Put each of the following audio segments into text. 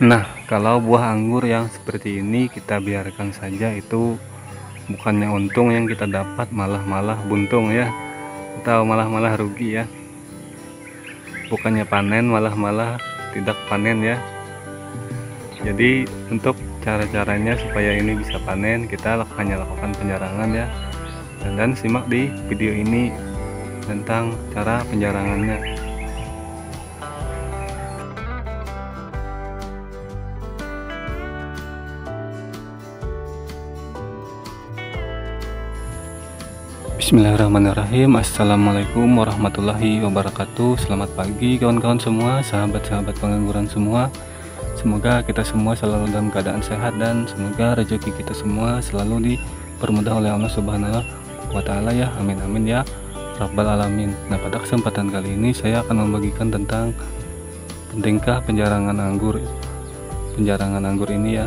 Nah, kalau buah anggur yang seperti ini kita biarkan saja, itu bukannya untung yang kita dapat, malah buntung ya, atau malah rugi ya. Bukannya panen, malah tidak panen ya. Jadi untuk cara-caranya supaya ini bisa panen, kita hanya lakukan penjarangan ya. Dan simak di video ini tentang cara penjarangannya. Bismillahirrahmanirrahim. Assalamualaikum warahmatullahi wabarakatuh. Selamat pagi kawan-kawan semua, sahabat-sahabat pengangguran semua. Semoga kita semua selalu dalam keadaan sehat dan semoga rezeki kita semua selalu dipermudah oleh Allah Subhanahu wa Ta'ala ya. Amin amin ya Rabbal alamin. Nah, pada kesempatan kali ini saya akan membagikan tentang pentingkah penjarangan anggur ini ya.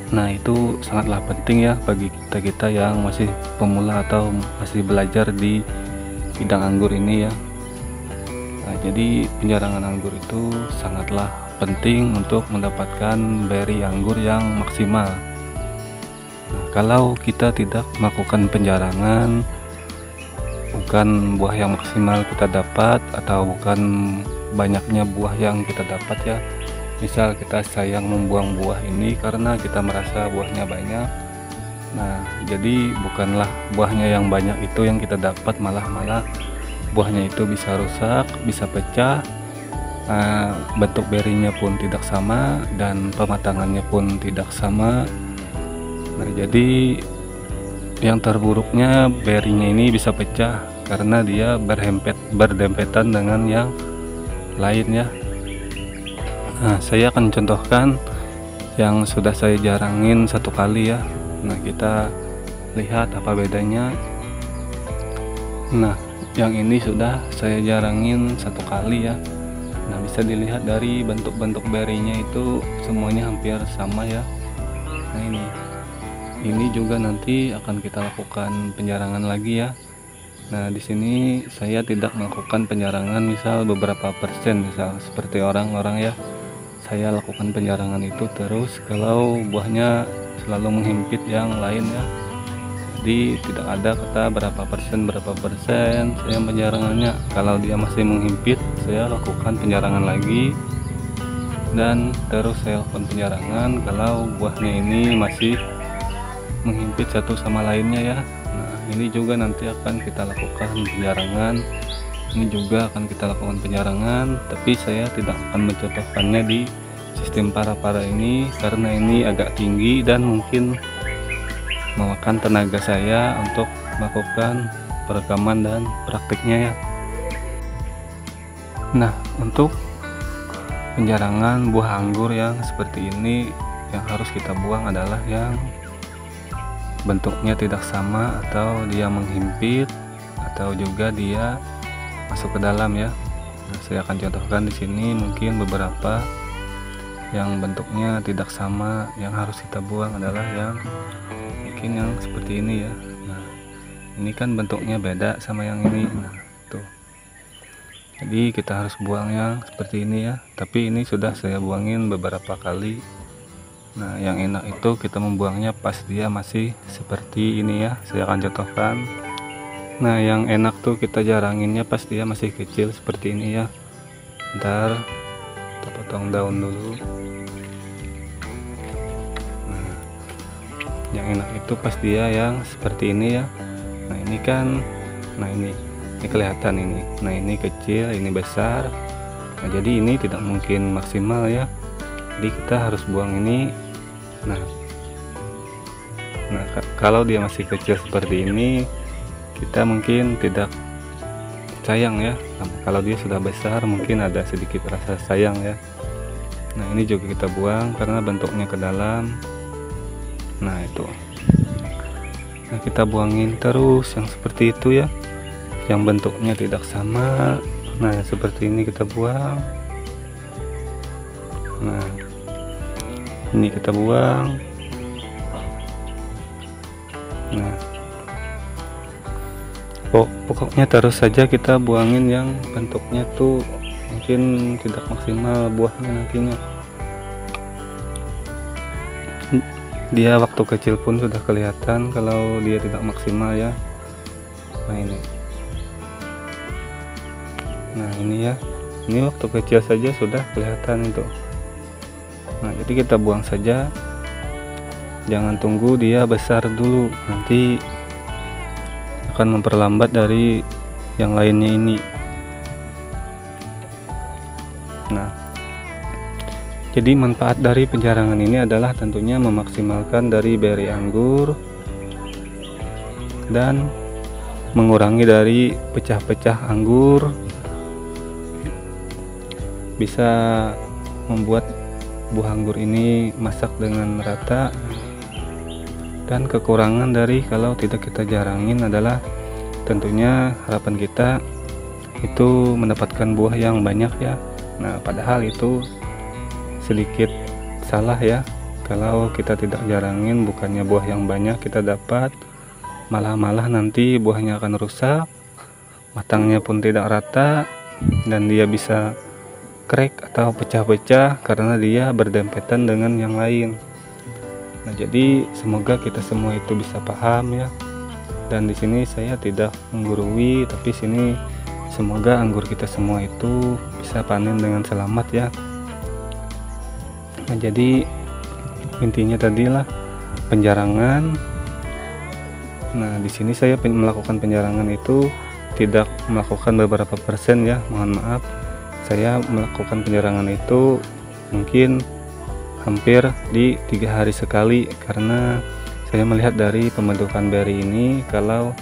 Nah, itu sangatlah penting ya bagi kita yang masih pemula atau masih belajar di bidang anggur ini ya. Nah, jadi penjarangan anggur itu sangatlah penting untuk mendapatkan beri anggur yang maksimal. Nah, kalau kita tidak melakukan penjarangan, bukan buah yang maksimal kita dapat atau bukan banyaknya buah yang kita dapat ya. Misal kita sayang membuang buah ini karena kita merasa buahnya banyak. Nah, jadi bukanlah buahnya yang banyak itu yang kita dapat, malah buahnya itu bisa rusak, bisa pecah. Bentuk berinya pun tidak sama dan pematangannya pun tidak sama. Nah, jadi yang terburuknya berinya ini bisa pecah karena dia berdempetan dengan yang lain ya. Nah, saya akan contohkan yang sudah saya jarangin satu kali ya. Nah, kita lihat apa bedanya. Nah, yang ini sudah saya jarangin satu kali ya. Nah, bisa dilihat dari bentuk-bentuk berinya itu semuanya hampir sama ya. Nah, ini juga nanti akan kita lakukan penjarangan lagi ya. Nah, di sini saya tidak melakukan penjarangan misal beberapa persen, misal seperti orang-orang ya. Saya lakukan penjarangan itu terus kalau buahnya selalu menghimpit yang lain ya. Jadi tidak ada kata berapa persen saya penjarangannya. Kalau dia masih menghimpit, saya lakukan penjarangan lagi dan terus saya lakukan penjarangan kalau buahnya ini masih menghimpit satu sama lainnya ya. Nah, ini juga nanti akan kita lakukan penjarangan. Ini juga akan kita lakukan penjarangan, tapi saya tidak akan mencontohkannya di sistem para ini karena ini agak tinggi dan mungkin memakan tenaga saya untuk melakukan perekaman dan praktiknya ya. Nah, untuk penjarangan buah anggur yang seperti ini, yang harus kita buang adalah yang bentuknya tidak sama atau dia menghimpit atau juga dia masuk ke dalam ya. Nah, saya akan contohkan di sini mungkin beberapa yang bentuknya tidak sama. Yang harus kita buang adalah yang mungkin yang seperti ini ya. Nah, ini kan bentuknya beda sama yang ini. Nah, tuh. Jadi kita harus buang yang seperti ini ya. Tapi ini sudah saya buangin beberapa kali. Nah, yang enak itu kita membuangnya pas dia masih seperti ini ya. Saya akan contohkan. Nah, yang enak tuh kita jaranginnya pas dia masih kecil seperti ini ya. Ntar kita potong daun dulu. Nah, yang enak itu pas dia yang seperti ini ya. Nah, ini kan, nah ini kelihatan ini. Nah, ini kecil, ini besar. Nah, jadi ini tidak mungkin maksimal ya. Jadi kita harus buang ini. Nah, kalau dia masih kecil seperti ini, kita mungkin tidak sayang ya. Nah, kalau dia sudah besar mungkin ada sedikit rasa sayang ya. Nah, ini juga kita buang karena bentuknya ke dalam. Nah, itu. Nah, kita buangin terus yang seperti itu ya, yang bentuknya tidak sama. Nah, seperti ini kita buang. Nah, ini kita buang. Nah, pokoknya terus saja kita buangin yang bentuknya tuh mungkin tidak maksimal buahnya nantinya. dia waktu kecil pun sudah kelihatan kalau dia tidak maksimal ya. Nah ini ya, ini waktu kecil saja sudah kelihatan itu. Nah jadi kita buang saja, jangan tunggu dia besar dulu, nanti akan memperlambat dari yang lainnya ini. Nah jadi manfaat dari penjarangan ini adalah tentunya memaksimalkan dari beri anggur dan mengurangi dari pecah-pecah anggur, bisa membuat buah anggur ini masak dengan rata. Dan kekurangan dari kalau tidak kita jarangin adalah tentunya harapan kita itu mendapatkan buah yang banyak ya. Nah padahal itu sedikit salah ya, kalau kita tidak jarangin bukannya buah yang banyak kita dapat, malah nanti buahnya akan rusak, matangnya pun tidak rata, dan dia bisa crack atau pecah-pecah karena dia berdempetan dengan yang lain. Nah jadi semoga kita semua itu bisa paham ya, dan di sini saya tidak menggurui, tapi sini semoga anggur kita semua itu bisa panen dengan selamat ya. Nah jadi intinya tadilah penjarangan. Nah di sini saya melakukan penjarangan itu tidak melakukan beberapa persen ya, mohon maaf. Saya melakukan penjarangan itu mungkin hampir di 3 hari sekali, karena saya melihat dari pembentukan beri ini kalau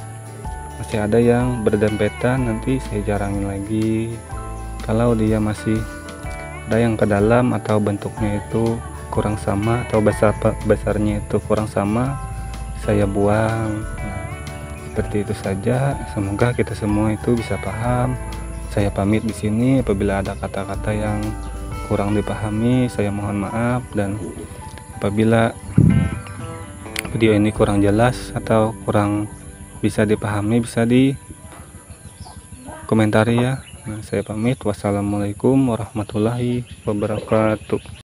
masih ada yang berdempetan nanti saya jarangin lagi. Kalau dia masih ada yang ke dalam atau bentuknya itu kurang sama atau besarnya itu kurang sama, saya buang. Nah, seperti itu saja. Semoga kita semua itu bisa paham. Saya pamit di sini. Apabila ada kata-kata yang kurang dipahami, saya mohon maaf, dan apabila video ini kurang jelas atau kurang bisa dipahami, bisa di komentari ya. Nah, saya pamit. Wassalamualaikum warahmatullahi wabarakatuh.